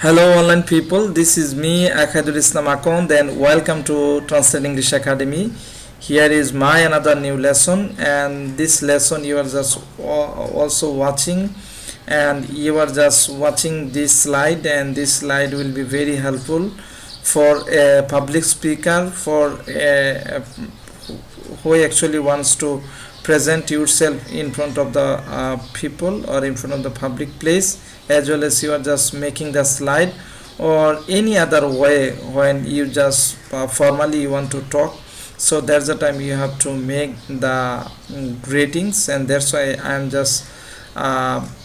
Hello online people, this is me Akhadur Islam Akon, then welcome to Translate English Academy. Here is my another new lesson, and this lesson you are just also watching, and you are just watching this slide, and this slide will be very helpful for a public speaker, for who actually wants to present yourself in front of the people or in front of the public place, as well as you are just making the slide or any other way when you just formally you want to talk. So that's the time you have to make the greetings, and that's why I am just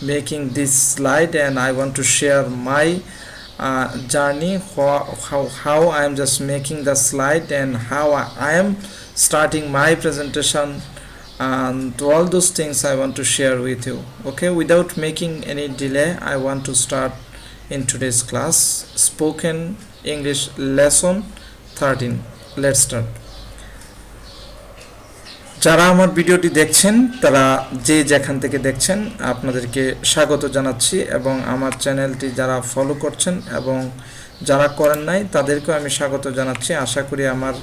making this slide, and I want to share my journey, how I am just making the slide and how I am starting my presentation, and all those things I want to share with you. Okay, without making any delay, I want to start in today's class, spoken English lesson 13. Let's start. যারা আমার ভিডিওটি দেখছেন তারা যে যেখান থেকে দেখছেন আপনাদেরকে স্বাগত জানাচ্ছি, এবং আমার চ্যানেলটি যারা ফলো করছেন এবং যারা করেন নাই তাদেরকেও আমি স্বাগত জানাচ্ছি। আশা করি আমার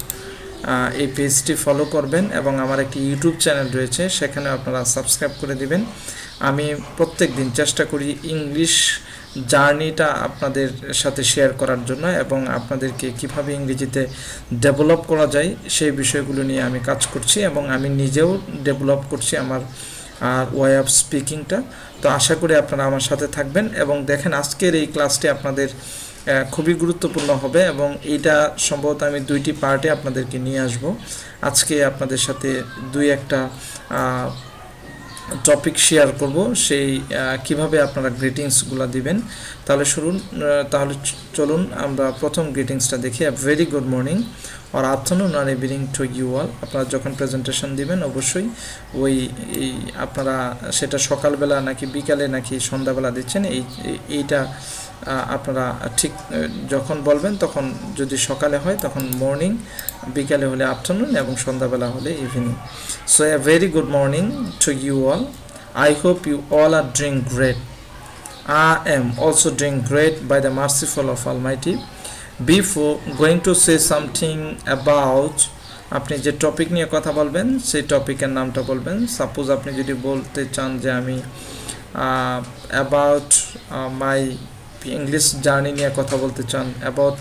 এই পেজটি ফলো করবেন, এবং আমার একটি ইউটিউব চ্যানেল রয়েছে, সেখানে আপনারা সাবস্ক্রাইব করে দিবেন। আমি প্রত্যেক দিন চেষ্টা করি ইংলিশ জার্নিটা আপনাদের সাথে শেয়ার করার জন্য, এবং আপনাদেরকে কিভাবে ইংরেজিতে ডেভেলপ করা যায় সেই বিষয়গুলো নিয়ে আমি কাজ করছি, এবং আমি নিজেও ডেভেলপ করছি আমার ওয়ে অফ স্পিকিংটা। তো আশা করি আপনারা আমার সাথে থাকবেন এবং দেখেন আজকের এই ক্লাসটি আপনাদের খুবই গুরুত্বপূর্ণ হবে, এবং এইটা সম্ভবত আমি দুইটি পার্টে আপনাদেরকে নিয়ে আসব। আজকে আপনাদের সাথে দুই একটা টপিক শেয়ার করব, সেই কিভাবে আপনারা গ্রিটিংসগুলো দিবেন। তাহলে চলুন আমরা প্রথম গ্রিটিংসটা দেখি। Very good morning or afternoon or evening to you all. আপনারা যখন প্রেজেন্টেশন দিবেন অবশ্যই আপনারা সেটা সকালবেলা নাকি বিকালে নাকি সন্ধ্যাবেলা দিচ্ছেন, এইটা আপনারা ঠিক যখন বলবেন তখন যদি সকালে হয় তখন মর্নিং, বিকালে হলে আফটারনুন এবং সন্ধ্যাবেলা হলে evening. So a very good morning to you all. I hope you all are doing great. I am also doing great by the merciful of Almighty. Before going to say something about, আপনি যে topic নিয়ে কথা বলবেন সেই টপিকের নামটা বলবেন। Suppose আপনি যদি বলতে চান যে আমি অ্যাবাউট মাই ইংলিশ জার্নি নিয়ে কথা বলতে চান, about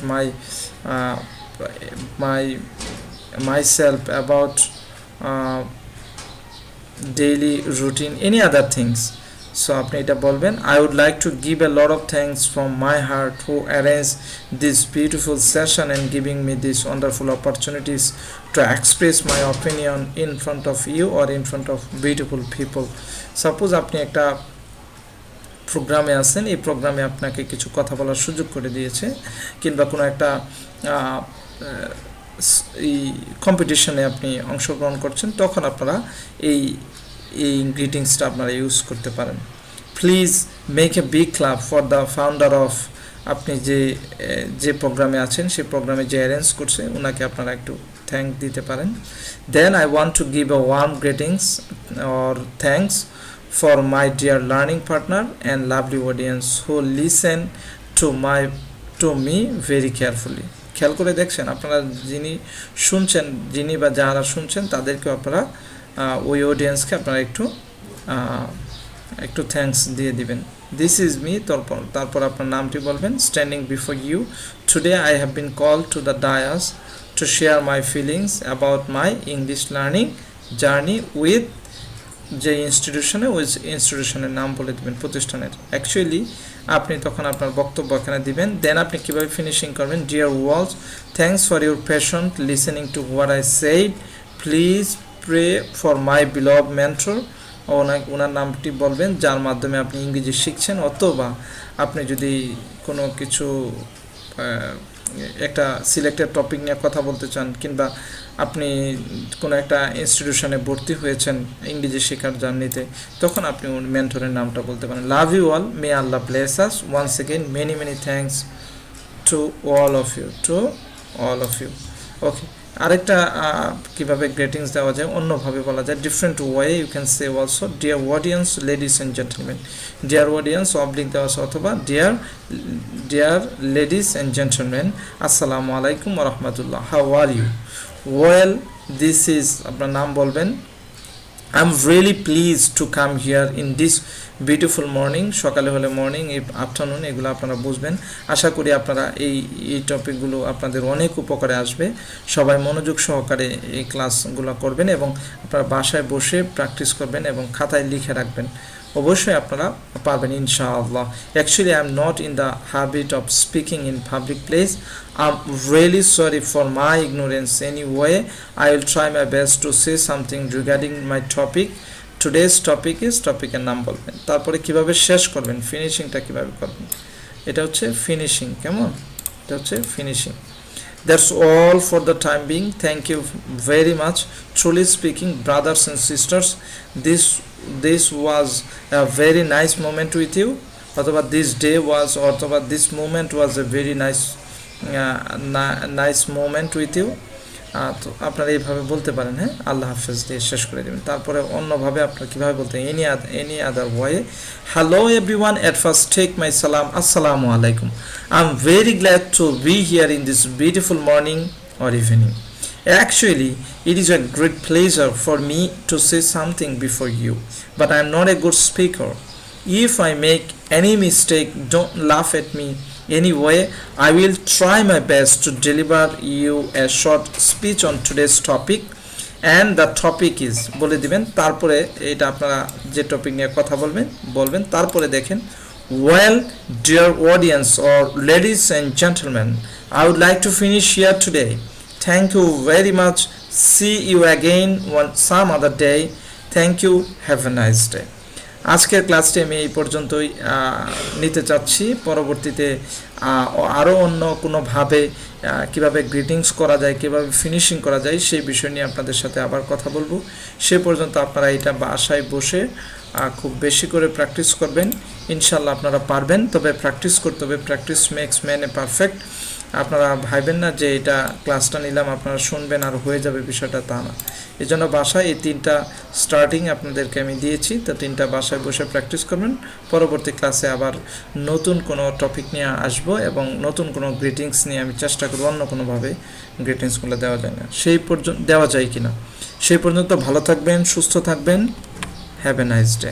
myself, about daily routine, any other things. So আপনি এটা বলবেন, I would like to give a lot of thanks from my heart who arranged this beautiful session and giving me these wonderful opportunities to express my opinion in front of you or in front of beautiful people. Suppose আপনি একটা প্রোগ্রামে আছেন, এই প্রোগ্রামে আপনাকে কিছু কথা বলার সুযোগ করে দিয়েছে, কিংবা কোনো একটা এই কম্পিটিশনে আপনি অংশগ্রহণ করছেন, তখন আপনারা এই গ্রিটিংসটা আপনারা ইউজ করতে পারেন। Please make a big club for the founder of, আপনি যে প্রোগ্রামে আছেন সেই প্রোগ্রামে যে অ্যারেঞ্জ করছে ওনাকে আপনারা একটু থ্যাঙ্ক দিতে পারেন। Then I want to give a warm greetings or thanks for my dear learning partner and lovely audience who listen to me very carefully. খেয়াল করে দেখছেন আপনারা যিনি বা যারা শুনছেন তাদেরকে আপনারা ওই অডিয়েন্সকে আপনারা একটু থ্যাঙ্কস দিয়ে দিবেন। দিস ইজ মি, তারপর আপনার নামটি বলবেন। Standing before you today I have been called to the dais to share my feelings about my English learning journey with, যে ইনস্টিটিউশনে, ওই ইনস্টিটিউশনের নাম বলে দেবেন, প্রতিষ্ঠানের। অ্যাকচুয়ালি আপনি তখন আপনার বক্তব্য এখানে দিবেন। দেন আপনি কীভাবে ফিনিশিং করবেন, dear walls, thanks for your patient listening to what I said, please pray for my beloved mentor. ওনার নামটি বলবেন যার মাধ্যমে আপনি ইংরেজি শিখছেন, অথবা আপনি যদি কোনো কিছু একটা সিলেক্টেড টপিক নিয়ে কথা বলতে চান, কিংবা আপনি কোনো একটা ইনস্টিটিউশনে ভর্তি হয়েছেন ইংরেজি শেখার জার্নিতে, তখন আপনি মেন্টরের নামটা বলতে পারেন। Love you all, may Allah bless us once again, many thanks to all of you, okay. আরেকটা কিভাবে গ্রিটিংস দেওয়া যায় অন্যভাবে বলা যায়, different way you can say also dear audience, ladies and gentleman. Dear audience অবলিক দেওয়া আছে, অথবা ডিয়ার লেডিস অ্যান্ড জেন্টলম্যান, আসসালামু আলাইকুম ওয়া রাহমাতুল্লাহ, how are you? Well, this is, আপনার নাম বলবেন। I'm really pleased to come here in this beautiful morning. সকালে হলে মর্নিং, এই আফটারনুন, এগুলো আপনারা বুঝবেন। আশা করি আপনারা এই টপিকগুলো আপনাদের অনেক উপকারে আসবে। সবাই মনোযোগ সহকারে এই ক্লাসগুলো করবেন এবং আপনারা বাসায় বসে প্র্যাকটিস করবেন এবং খাতায় লিখে রাখবেন। অবশ্যই আপনারা পারবেন ইনশাআল্লাহ। Actually I am not in the habit of speaking in public place. I'm really sorry for my ignorance. Anyway, I will try my best to say something regarding my topic. Today's topic is টপিকের নাম বলবেন, তারপরে কিভাবে শেষ করবেন, ফিনিশিংটা কিভাবে করবেন, এটা হচ্ছে ফিনিশিং। কেমন? এটা হচ্ছে finishing. That's all for the time being. Thank you very much. Truly speaking, brothers and sisters, this was a very nice moment with you. অথবা this day was, অথবা this moment was a very nice moment with you. তো আপনারা এইভাবে বলতে পারেন। হ্যাঁ, আল্লাহ হাফেজ দিয়ে শেষ করে দেবেন। তারপরে অন্যভাবে আপনারা কীভাবে বলতে, any other way, hello everyone, at first take my সালাম, আসসালামু আলাইকুম। I am very glad to be here in this beautiful morning or evening. Actually, it is a great pleasure for me to say something before you, but I am not a good speaker. If I make any mistake, don't laugh at me. Anyway, I will try my best to deliver you a short speech on today's topic, and the topic is, বলে দিবেন, তারপরে এটা আপনারা যে topic নিয়ে কথা বলবেন, তারপরে দেখেন, well, dear audience or ladies and gentlemen, I would like to finish here today. Thank you very much. See you again one some other day. Thank you. Have a nice day. আজকের ক্লাসটি আমি এই পর্যন্তই নিতে চাচ্ছি। পরবর্তীতে আরও অন্য কোনোভাবে কীভাবে গ্রিটিংস করা যায়, কীভাবে ফিনিশিং করা যায়, সেই বিষয় নিয়ে আপনাদের সাথে আবার কথা বলবো। সে পর্যন্ত আপনারা এটা বাসায় বসে খুব বেশি করে প্র্যাকটিস করবেন। ইনশাল্লাহ আপনারা পারবেন, তবে প্র্যাকটিস করতে হবে। Practice makes man a perfect. আপনারা ভাববেন না যে এটা ক্লাসটা নিলাম আপনারা শুনবেন আর হয়ে যাবে, বিষয়টা তা না। এই জন্য বাসায় এই 3টা স্টার্টিং আপনাদেরকে আমি দিয়েছি, তো 3টা বাসায় বসে প্র্যাকটিস করবেন। পরবর্তী ক্লাসে আবার নতুন কোনো টপিক নিয়ে আসবো এবং নতুন কোনো গ্রিটিংস নিয়ে আমি চেষ্টা করব অন্য কোনোভাবে গ্রিটিংসগুলো দেওয়া যায় না, দেওয়া যায় কিনা। সেই পর্যন্ত ভালো থাকবেন, সুস্থ থাকবেন। Have a nice day.